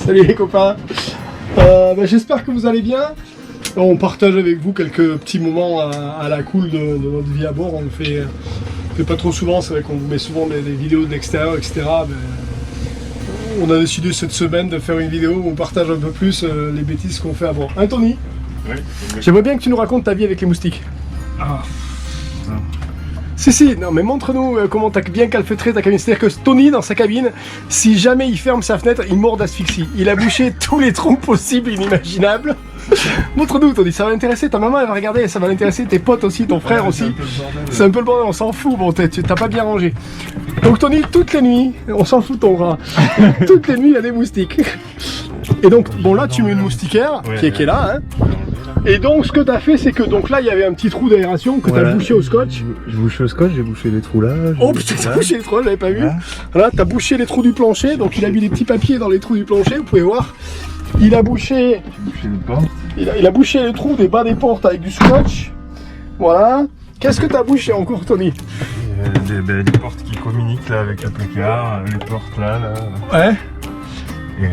Salut les copains. J'espère que vous allez bien. On partage avec vous quelques petits moments à la cool de notre vie à bord. On le fait pas trop souvent, c'est vrai qu'on vous met souvent des vidéos de l'extérieur, etc. On a décidé cette semaine de faire une vidéo où on partage un peu plus les bêtises qu'on fait à bord. Hein Tony? Oui. J'aimerais bien que tu nous racontes ta vie avec les moustiques. Ah. Non. Si, non mais montre-nous comment t'as bien calfeutré ta cabine. C'est-à-dire que Tony, dans sa cabine, si jamais il ferme sa fenêtre, il mord d'asphyxie. Il a bouché tous les trous possibles et inimaginables. Montre-nous Tony, ça va l'intéresser, ta maman elle va regarder, ça va l'intéresser, tes potes aussi, ton frère aussi. C'est un peu le bordel, on s'en fout, bon t'as pas bien rangé. Donc Tony, toutes les nuits, on s'en fout de ton rat, toutes les nuits il y a des moustiques. Et donc, bon là tu mets une moustiquaire qui est là, hein. Et donc ce que tu as fait, c'est que donc là il y avait un petit trou d'aération que tu as bouché au scotch. J'ai bouché au scotch, j'ai bouché les trous là. Oh putain, t'as bouché les trous, j'avais pas vu. Là tu as bouché les trous du plancher, donc il a mis des petits papiers dans les trous du plancher, vous pouvez voir. Il a bouché les portes. Il a bouché les trous des bas des portes avec du scotch. Voilà. Qu'est-ce que tu as bouché encore Tony? Les portes qui communiquent là avec le placard, les portes là. Ouais. Et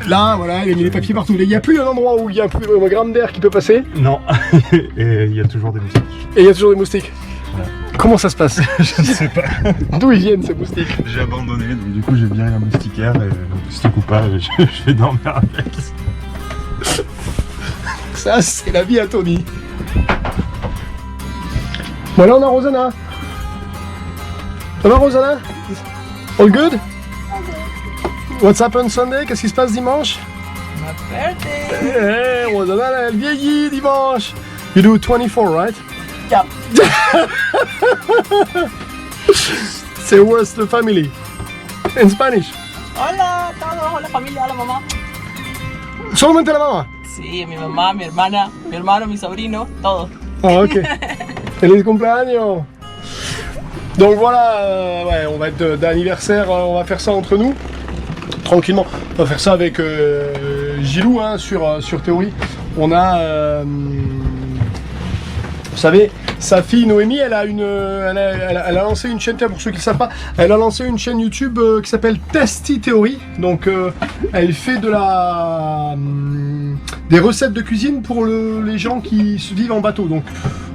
là, voilà, il a mis les papiers partout. Il n'y a plus un endroit où il y a plus un gramme d'air qui peut passer. Non. Et il y a toujours des moustiques. Et il y a toujours des moustiques. Ouais. Comment ça se passe? Je ne sais pas. D'où ils viennent ces moustiques? J'ai abandonné, donc du coup j'ai viré la moustiquaire et si tu coupes pas, je vais dormir avec. Ça, c'est la vie à Tony. Bon, là on a Rosanna. Ça va Rosanna? All good? What's happened Sunday? Qu'est-ce qui se passe dimanche? My birthday! Hey, Rosanna, elle vieillit dimanche. You do 24, right? Yep. Say what's the family? In Spanish. Hola a todos, hola familia, hola mamá. Solamente la mamá. Sí, mi mamá, mi hermana, mi hermano, mi sobrino, todos. Ah, ok. Feliz cumpleaños. Donc voilà, ouais, on va être d'anniversaire, on va faire ça entre nous. Tranquillement. On va faire ça avec Gilou hein, sur Théorie. On a... vous savez, sa fille Noémie, elle a lancé une chaîne, pour ceux qui ne savent pas, elle a lancé une chaîne YouTube qui s'appelle Tasty Theory. Donc elle fait des recettes de cuisine pour les gens qui vivent en bateau. Donc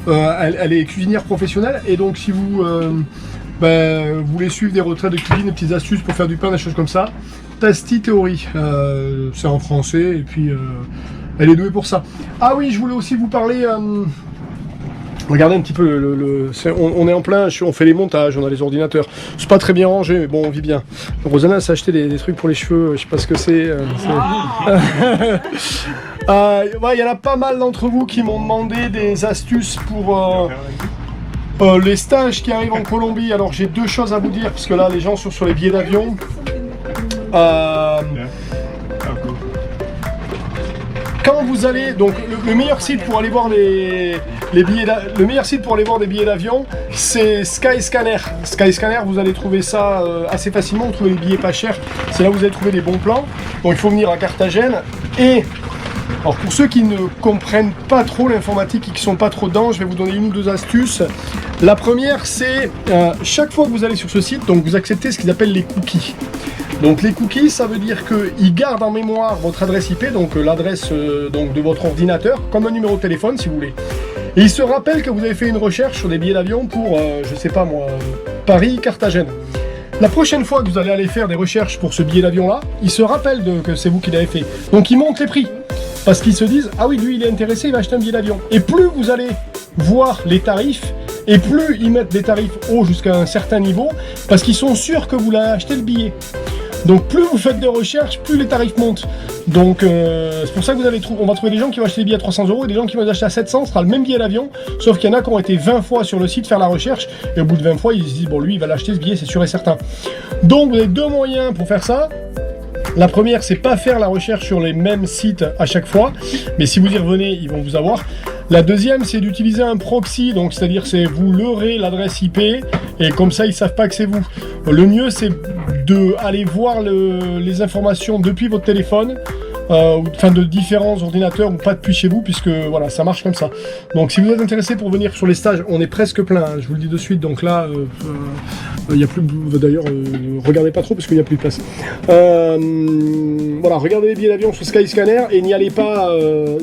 elle est cuisinière professionnelle et donc si vous voulez suivre des retraites de cuisine, des petites astuces pour faire du pain, des choses comme ça, Tasty Theory, c'est en français et puis elle est douée pour ça. Ah oui, je voulais aussi vous parler... regardez un petit peu, on est en plein, on fait les montages, on a les ordinateurs. C'est pas très bien rangé, mais bon, on vit bien. Rosanna s'est acheté des trucs pour les cheveux, je sais pas ce que c'est. Il y en a pas mal d'entre vous qui m'ont demandé des astuces pour les stages qui arrivent en Colombie. Alors j'ai deux choses à vous dire, parce que là, les gens sont sur les billets d'avion. Quand vous allez, donc le meilleur site pour aller voir les billets, le meilleur site pour aller voir des billets d'avion, c'est Skyscanner. Skyscanner, vous allez trouver ça assez facilement. Vous trouvez les billets pas chers. C'est là où vous allez trouver des bons plans. Donc il faut venir à Carthagène. Et alors pour ceux qui ne comprennent pas trop l'informatique et qui sont pas trop dedans, je vais vous donner une ou deux astuces. La première, c'est chaque fois que vous allez sur ce site, donc vous acceptez ce qu'ils appellent les cookies. Donc les cookies, ça veut dire qu'ils gardent en mémoire votre adresse IP, donc l'adresse de votre ordinateur, comme un numéro de téléphone si vous voulez. Et ils se rappellent que vous avez fait une recherche sur des billets d'avion pour, je sais pas moi, Paris-Carthagène. La prochaine fois que vous allez aller faire des recherches pour ce billet d'avion là, ils se rappellent que c'est vous qui l'avez fait. Donc ils montent les prix. Parce qu'ils se disent, ah oui, lui il est intéressé, il va acheter un billet d'avion. Et plus vous allez voir les tarifs, et plus ils mettent des tarifs hauts jusqu'à un certain niveau, parce qu'ils sont sûrs que vous l'avez acheté le billet. Donc plus vous faites de recherches, plus les tarifs montent. Donc c'est pour ça que on va trouver des gens qui vont acheter des billets à 300 € et des gens qui vont les acheter à 700, ce sera le même billet d'avion, sauf qu'il y en a qui ont été 20 fois sur le site faire la recherche, et au bout de 20 fois ils se disent, bon lui il va l'acheter ce billet, c'est sûr et certain. Donc vous avez deux moyens pour faire ça. La première, c'est pas faire la recherche sur les mêmes sites à chaque fois, mais si vous y revenez, ils vont vous avoir. La deuxième, c'est d'utiliser un proxy, donc c'est-à-dire c'est vous leurrez l'adresse IP et comme ça ils savent pas que c'est vous. Le mieux, c'est d'aller voir les informations depuis votre téléphone. Enfin de différents ordinateurs ou pas depuis chez vous, puisque voilà, ça marche comme ça. Donc si vous êtes intéressé pour venir sur les stages, on est presque plein, hein, je vous le dis de suite. Donc là, il y a plus, d'ailleurs, regardez pas trop parce qu'il n'y a plus de place. voilà, regardez les billets d'avion sur Skyscanner et n'y allez pas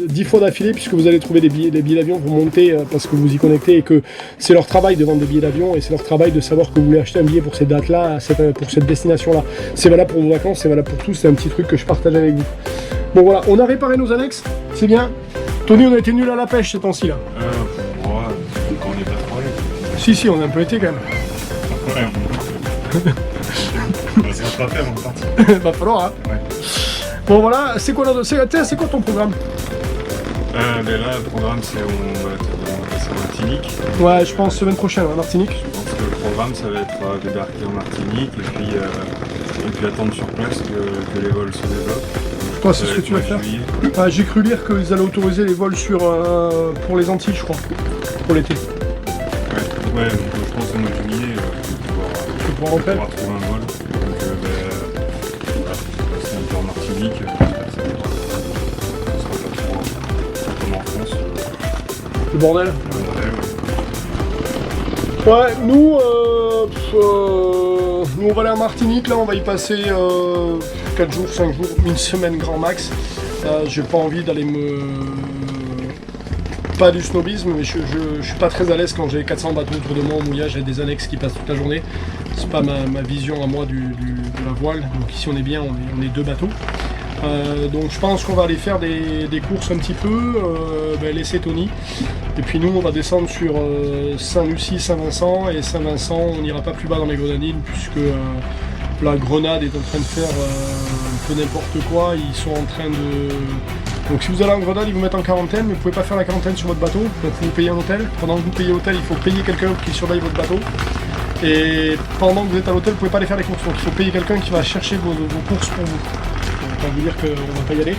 10 fois d'affilée puisque vous allez trouver des billets d'avion pour monter parce que vous y connectez et que c'est leur travail de vendre des billets d'avion et c'est leur travail de savoir que vous voulez acheter un billet pour ces dates-là, pour cette destination-là. C'est valable pour vos vacances, c'est valable pour tout, c'est un petit truc que je partage avec vous. Bon voilà, on a réparé nos annexes, c'est bien. Tony, on a été nuls à la pêche ces temps-ci là. Quand on n'est pas trop Si, on a un peu été quand même. Ouais. C'est un pas faire, on est parti. Va falloir, hein. Ouais. Bon voilà, c'est quoi ton programme? Mais là, le programme, c'est on va passer en Martinique. Ouais, je pense semaine prochaine, en Martinique. Je pense que le programme, ça va être débarquer en Martinique et puis attendre sur place que les vols se développent. Toi, c'est ce que tu vas faire. Ah, j'ai cru lire qu'ils allaient autoriser les vols pour les Antilles, je crois, pour l'été. Ouais, je pense au mois de juillet, Pouvoir rentrer. trouver un vol. Donc, c'est un peu en Martinique, ça sera pas trop comme en France. Le bordel. Ouais. Ouais, nous on va aller en Martinique, là on va y passer 4 jours, 5 jours, une semaine grand max. J'ai pas envie d'aller pas du snobisme, mais je suis pas très à l'aise quand j'ai 400 bateaux autour de moi au mouillage, j'ai des annexes qui passent toute la journée. C'est pas ma vision à moi de la voile, donc ici on est bien, on est 2 bateaux. Donc je pense qu'on va aller faire des courses un petit peu, laisser Tony. Et puis nous on va descendre sur Saint-Lucie, Saint-Vincent, et Saint-Vincent on n'ira pas plus bas dans les Grenadines puisque la Grenade est en train de faire un peu n'importe quoi, ils sont en train de... Donc si vous allez en Grenade, ils vous mettent en quarantaine, mais vous ne pouvez pas faire la quarantaine sur votre bateau, donc vous payez un hôtel. Pendant que vous payez l'hôtel, il faut payer quelqu'un qui surveille votre bateau. Et pendant que vous êtes à l'hôtel, vous ne pouvez pas aller faire les courses, donc il faut payer quelqu'un qui va chercher vos courses pour vous. Donc on va vous dire qu'on ne va pas y aller.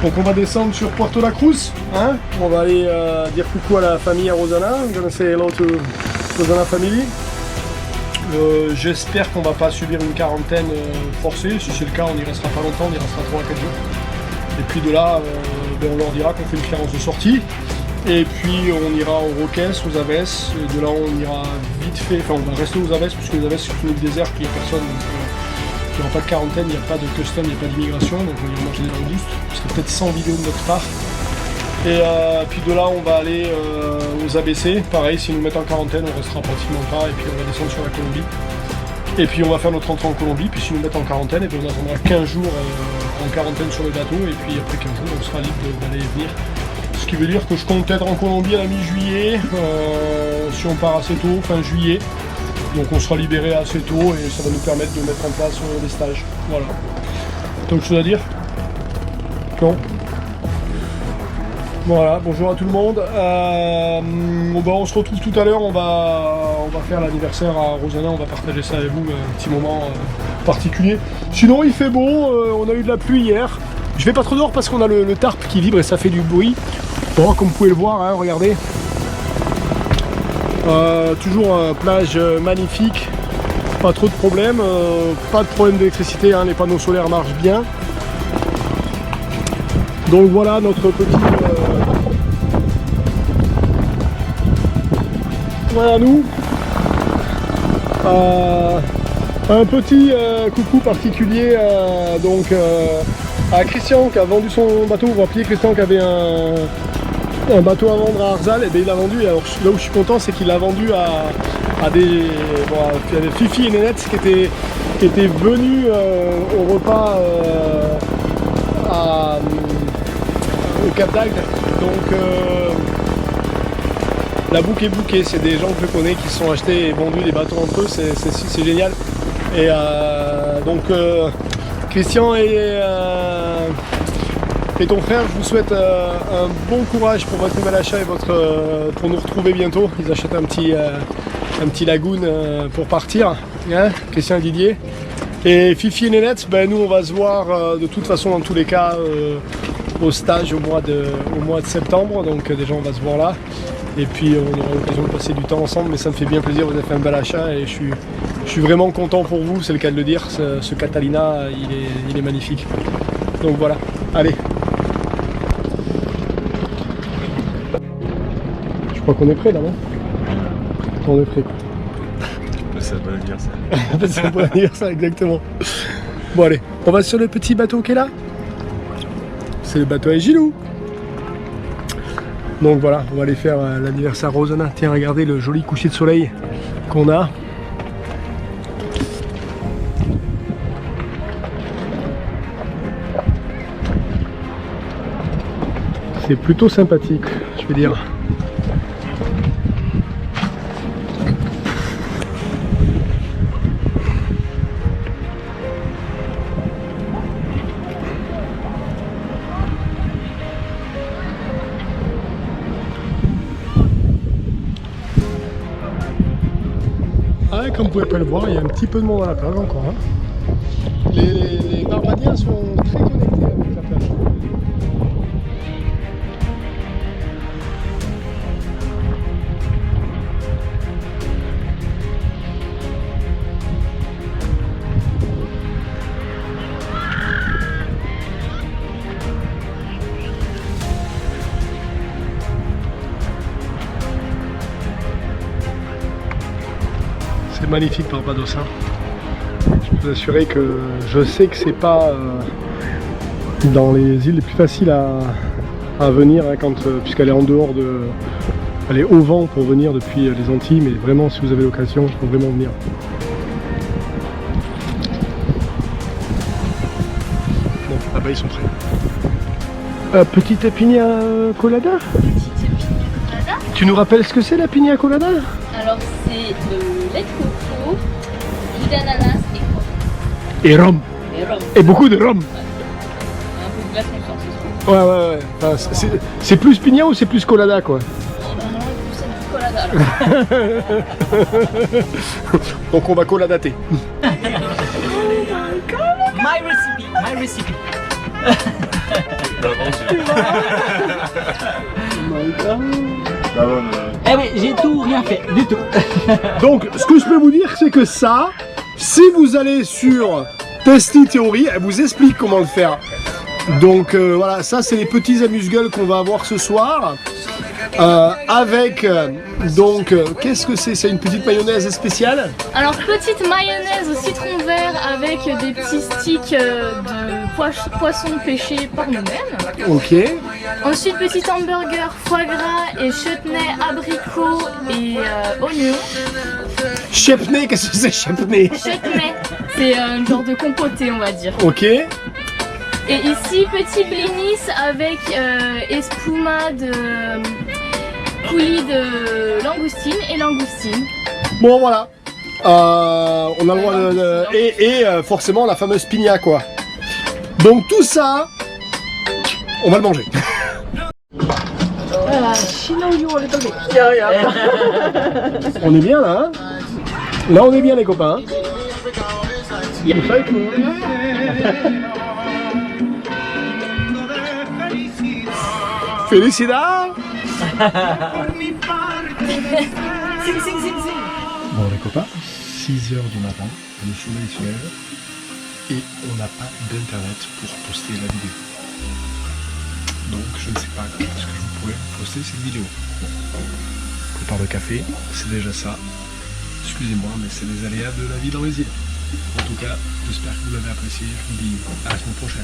Donc on va descendre sur Puerto La Cruz, hein. On va aller dire coucou à la famille à Rosana. I'm gonna say hello to Rosana family. J'espère qu'on va pas subir une quarantaine forcée. Si c'est le cas, on y restera pas longtemps, on y restera 3 à 4 jours. Et puis de là, on leur dira qu'on fait une clearance de sortie. Et puis on ira au Roques, aux Aves. Et de là, on ira vite fait. Enfin, on va rester aux Aves puisque les Aves c'est une île déserte, il n'y a personne. Donc, il n'y aura pas de quarantaine, il n'y a pas de custom, il n'y a pas d'immigration, donc on ira manger des langoustes, ce serait peut-être 100 vidéos de notre part. Et puis de là on va aller aux ABC, pareil, s'ils nous mettent en quarantaine on restera pratiquement pas, et puis on va descendre sur la Colombie. Et puis on va faire notre entrée en Colombie, puis s'ils nous mettent en quarantaine, et puis on attendra 15 jours en quarantaine sur le bateau, et puis après 15 jours on sera libre d'aller et venir. Ce qui veut dire que je compte être en Colombie à la mi-juillet, si on part assez tôt, fin juillet. Donc on sera libéré assez tôt et ça va nous permettre de mettre en place les stages. Voilà. T'as autre chose à dire? Non. Voilà, bonjour à tout le monde. On se retrouve tout à l'heure, on va faire l'anniversaire à Rosana, on va partager ça avec vous, un petit moment particulier. Sinon il fait beau, on a eu de la pluie hier. Je vais pas trop dehors parce qu'on a le tarp qui vibre et ça fait du bruit. Bon, comme vous pouvez le voir, hein, regardez. Toujours plage magnifique, pas trop de problèmes, pas de problème d'électricité, hein, les panneaux solaires marchent bien. Donc voilà notre petit... voilà nous. Un petit coucou particulier à Christian qui a vendu son bateau. Vous vous rappelez Christian qui avait un bateau à vendre à Arzal, et bien il l'a vendu. Alors là où je suis content, c'est qu'il l'a vendu à des Fifi et Nénette qui étaient venus au repas au Cap d'Agde. Donc la boucle est bouquée, c'est des gens que je connais qui se sont achetés et vendus des bateaux entre eux, c'est génial. Et donc Christian et ton frère, je vous souhaite un bon courage pour votre nouvel achat et pour nous retrouver bientôt. Ils achètent un petit lagoon pour partir, hein, Christian et Didier. Et Fifi et Nénette, nous on va se voir de toute façon dans tous les cas au stage au mois de septembre, donc déjà on va se voir là. Et puis on aura l'occasion de passer du temps ensemble, mais ça me fait bien plaisir, vous avez fait un bel achat et je suis vraiment content pour vous, c'est le cas de le dire, ce Catalina il est magnifique. Donc voilà, allez. Je crois qu'on est prêt là, non? On est prêt. C'est un bon anniversaire. C'est un bon anniversaire, exactement. Bon allez, on va sur le petit bateau qui est là. C'est le bateau à Gilou. Donc voilà, on va aller faire l'anniversaire Rosanna. Tiens, regardez le joli coucher de soleil qu'on a. C'est plutôt sympathique, je vais dire. Ah, comme vous pouvez pas le voir, il y a un petit peu de monde à la plage encore. Hein. Les Barbadiens sont très connectés avec la plage. C'est magnifique Barbados. Hein. Je peux vous assurer que je sais que c'est pas dans les îles les plus faciles à venir hein, puisqu'elle est en dehors de. Elle est au vent pour venir depuis les Antilles, mais vraiment si vous avez l'occasion, il faut vraiment venir. Bon, là-bas ils sont prêts. Petite piña colada. Tu nous rappelles ce que c'est la piña colada? Alors c'est le lait de coco, jus d'ananas et rhum. Et rhum. Et rhum. Et beaucoup de rhum. Un peu de glaçon sur ce soir. Ouais. Enfin, c'est plus piña ou c'est plus colada quoi? C'est du colada alors. Donc on va coladater. My recipe. Eh oui, j'ai tout rien fait, du tout. Donc ce que je peux vous dire c'est que ça, si vous allez sur Tasty Theory, elle vous explique comment le faire. Donc voilà, ça c'est les petits amuse-gueules qu'on va avoir ce soir. Avec donc qu'est-ce que c'est? C'est une petite mayonnaise spéciale. Alors petite mayonnaise au citron vert avec des petits sticks de poisson pêché par nous-mêmes. Ok. Ensuite petit hamburger, foie gras et chutney, abricot et oignon. Chutney, qu'est-ce que c'est chutney? Chutney, c'est un genre de compoté on va dire. Ok. Et ici petit blinis avec espuma de coulis de langoustine et langoustine. Bon voilà. On a le droit de et forcément la fameuse piña quoi. Donc tout ça, on va le manger. On est bien là, hein? Là on est bien les copains. Hein? Ça, Félicitations. Bon les copains, 6 h du matin, le soleil se lève et on n'a pas d'internet pour poster la vidéo. Donc je ne sais pas quand est-ce que je pourrais poster cette vidéo. On prépare le café, c'est déjà ça. Excusez-moi mais c'est les aléas de la vie dans les îles. En tout cas, j'espère que vous l'avez apprécié, je vous dis à la semaine prochaine.